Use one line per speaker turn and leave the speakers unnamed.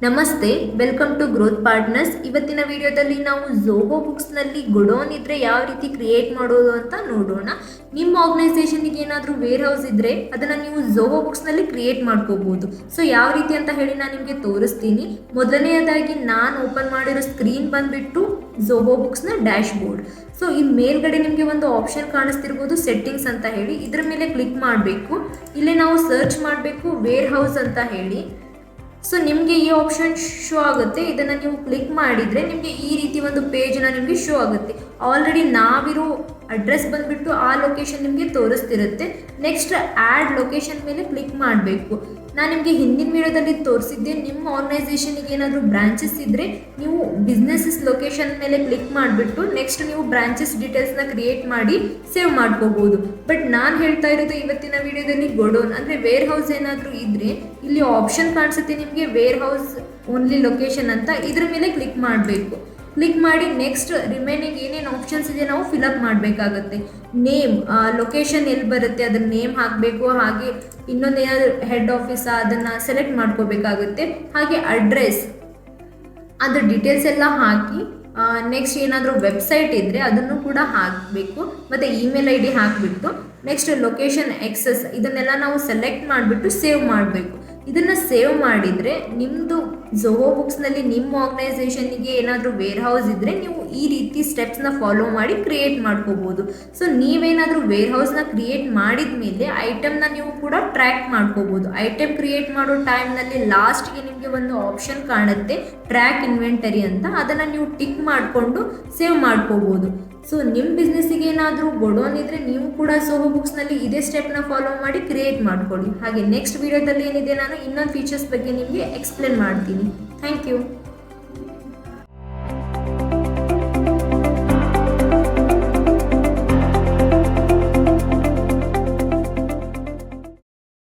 ನಮಸ್ತೆ, welcome to growth partners. ಇವತ್ತಿನ ವಿಡಿಯೋದಲ್ಲಿ ನಾವು ಝೋಹೋ ಬುಕ್ಸ್ನಲ್ಲಿ ಗೊಡೋನ್ ಇದ್ದರೆ ಯಾವ ರೀತಿ ಕ್ರಿಯೇಟ್ ಮಾಡೋದು ಅಂತ ನೋಡೋಣ. ನಿಮ್ಮ ಆರ್ಗನೈಸೇಷನ್ಗೆ ಏನಾದರೂ ವೇರ್ ಹೌಸ್ ಇದ್ದರೆ ಅದನ್ನು ನೀವು ಝೋಹೋ ಬುಕ್ಸ್ನಲ್ಲಿ ಕ್ರಿಯೇಟ್ ಮಾಡ್ಕೋಬೋದು. ಸೊ ಯಾವ ರೀತಿ ಅಂತ ಹೇಳಿ ನಾನು ನಿಮಗೆ ತೋರಿಸ್ತೀನಿ. ಮೊದಲನೆಯದಾಗಿ ನಾನು ಓಪನ್ ಮಾಡಿರೋ ಸ್ಕ್ರೀನ್ ಬಂದುಬಿಟ್ಟು ಝೋಹೋ ಬುಕ್ಸ್ನ ಡ್ಯಾಶ್ ಬೋರ್ಡ್. ಸೊ ಈ ಮೇಲ್ಗಡೆ ನಿಮಗೆ ಒಂದು ಆಪ್ಷನ್ ಕಾಣಿಸ್ತಿರ್ಬೋದು, ಸೆಟ್ಟಿಂಗ್ಸ್ ಅಂತ ಹೇಳಿ. ಇದರ ಮೇಲೆ ಕ್ಲಿಕ್ ಮಾಡಬೇಕು. ಇಲ್ಲೇ ನಾವು ಸರ್ಚ್ ಮಾಡಬೇಕು ವೇರ್ ಹೌಸ್ ಅಂತ ಹೇಳಿ. ಸೊ ನಿಮಗೆ ಈ ಆಪ್ಷನ್ ಶೋ ಆಗುತ್ತೆ. ಇದನ್ನು ನೀವು ಕ್ಲಿಕ್ ಮಾಡಿದರೆ ನಿಮಗೆ ಈ ರೀತಿ ಒಂದು ಪೇಜನ್ನು ನಿಮಗೆ ಶೋ ಆಗುತ್ತೆ. ಆಲ್ರೆಡಿ ನಾವಿರೋ ಅಡ್ರೆಸ್ ಬಂದುಬಿಟ್ಟು ಆ ಲೊಕೇಶನ್ ನಿಮಗೆ ತೋರಿಸ್ತಿರುತ್ತೆ. ನೆಕ್ಸ್ಟ್ ಆ್ಯಡ್ ಲೊಕೇಶನ್ ಮೇಲೆ ಕ್ಲಿಕ್ ಮಾಡಬೇಕು. ನಾನು ನಿಮಗೆ ಹಿಂದಿನ ವಿಡಿಯೋದಲ್ಲಿ ತೋರಿಸಿದ್ದೆ, ನಿಮ್ಮ ಆರ್ಗನೈಸೇಷನಿಗೆ ಏನಾದರೂ ಬ್ರಾಂಚಸ್ ಇದ್ದರೆ ನೀವು ಬಿಸ್ನೆಸಸ್ ಲೊಕೇಶನ್ ಮೇಲೆ ಕ್ಲಿಕ್ ಮಾಡಿಬಿಟ್ಟು ನೆಕ್ಸ್ಟ್ ನೀವು ಬ್ರಾಂಚಸ್ ಡೀಟೇಲ್ಸ್ನ ಕ್ರಿಯೇಟ್ ಮಾಡಿ ಸೇವ್ ಮಾಡ್ಕೋಬೋದು. ಬಟ್ ನಾನು ಹೇಳ್ತಾ ಇರೋದು ಇವತ್ತಿನ ವಿಡಿಯೋದಲ್ಲಿ ಗೊಡೋನ್ ಅಂದರೆ ವೇರ್ ಹೌಸ್ ಏನಾದರೂ ಇದ್ದರೆ ಇಲ್ಲಿ ಆಪ್ಷನ್ ಕಾಣಿಸುತ್ತೆ ನಿಮಗೆ ವೇರ್ ಹೌಸ್ ಓನ್ಲಿ ಲೊಕೇಶನ್ ಅಂತ. ಇದ್ರ ಮೇಲೆ ಕ್ಲಿಕ್ ಮಾಡಬೇಕು. ಕ್ಲಿಕ್ ಮಾಡಿ ನೆಕ್ಸ್ಟ್ ರಿಮೈನಿಂಗ್ ಏನೇನು ಆಪ್ಷನ್ಸ್ ಇದೆ ನಾವು ಫಿಲಪ್ ಮಾಡಬೇಕಾಗತ್ತೆ. ನೇಮ್, ಲೊಕೇಶನ್ ಎಲ್ಲಿ ಬರುತ್ತೆ ಅದನ್ನ ನೇಮ್ ಹಾಕಬೇಕು. ಹಾಗೆ ಇನ್ನೊಂದು ಏನಾದರೂ ಹೆಡ್ ಆಫೀಸಾ ಅದನ್ನು ಸೆಲೆಕ್ಟ್ ಮಾಡ್ಕೋಬೇಕಾಗುತ್ತೆ. ಹಾಗೆ ಅಡ್ರೆಸ್ ಅದ್ರ ಡೀಟೇಲ್ಸ್ ಎಲ್ಲ ಹಾಕಿ ನೆಕ್ಸ್ಟ್ ಏನಾದರೂ ವೆಬ್ಸೈಟ್ ಇದ್ದರೆ ಅದನ್ನು ಕೂಡ ಹಾಕಬೇಕು. ಮತ್ತು ಇಮೇಲ್ ID ಹಾಕಿಬಿಟ್ಟು ನೆಕ್ಸ್ಟ್ ಲೊಕೇಶನ್ ಎಕ್ಸಸ್ ಇದನ್ನೆಲ್ಲ ನಾವು ಸೆಲೆಕ್ಟ್ ಮಾಡಿಬಿಟ್ಟು ಸೇವ್ ಮಾಡಬೇಕು. ಇದನ್ನು ಸೇವ್ ಮಾಡಿದರೆ ನಿಮ್ಮದು ಝೋಹೋ ಬುಕ್ಸ್ನಲ್ಲಿ ನಿಮ್ಮ ಆರ್ಗನೈಸೇಷನ್ನಿಗೆ ಏನಾದರೂ ವೇರ್ ಹೌಸ್ ಇದ್ದರೆ ನೀವು ಈ ರೀತಿ ಸ್ಟೆಪ್ಸ್ನ ಫಾಲೋ ಮಾಡಿ ಕ್ರಿಯೇಟ್ ಮಾಡ್ಕೋಬೋದು. ಸೊ ನೀವೇನಾದರೂ ವೇರ್ ಹೌಸ್ನ ಕ್ರಿಯೇಟ್ ಮಾಡಿದ ಮೇಲೆ ಐಟಮ್ನ ನೀವು ಕೂಡ ಟ್ರ್ಯಾಕ್ ಮಾಡ್ಕೋಬೋದು. ಐಟಮ್ ಕ್ರಿಯೇಟ್ ಮಾಡೋ ಟೈಮ್ನಲ್ಲಿ ಲಾಸ್ಟ್ಗೆ ನಿಮಗೆ ಒಂದು ಆಪ್ಷನ್ ಕಾಣುತ್ತೆ ಟ್ರ್ಯಾಕ್ ಇನ್ವೆಂಟರಿ ಅಂತ. ಅದನ್ನು ನೀವು ಟಿಕ್ ಮಾಡಿಕೊಂಡು ಸೇವ್ ಮಾಡ್ಕೋಬೋದು. ಸೊ ನಿಮ್ಮ ಬಿಸ್ನೆಸ್ಸಿಗೆ ಏನಾದರೂ ಗೊಡೋನ್ ಇದ್ದರೆ ನೀವು ಕೂಡ ಝೋಹೋ ಬುಕ್ಸ್ನಲ್ಲಿ ಇದೇ ಸ್ಟೆಪ್ನ ಫಾಲೋ ಮಾಡಿ ಕ್ರಿಯೇಟ್ ಮಾಡ್ಕೊಳ್ಳಿ. ಹಾಗೆ ನೆಕ್ಸ್ಟ್ ವಿಡಿಯೋದಲ್ಲಿ ಏನಿದೆ ನಾನು ಇನ್ನೊಂದು ಫೀಚರ್ಸ್ ಬಗ್ಗೆ ನಿಮಗೆ ಎಕ್ಸ್ಪ್ಲೇನ್ ಮಾಡ್ತೀನಿ. Thank you.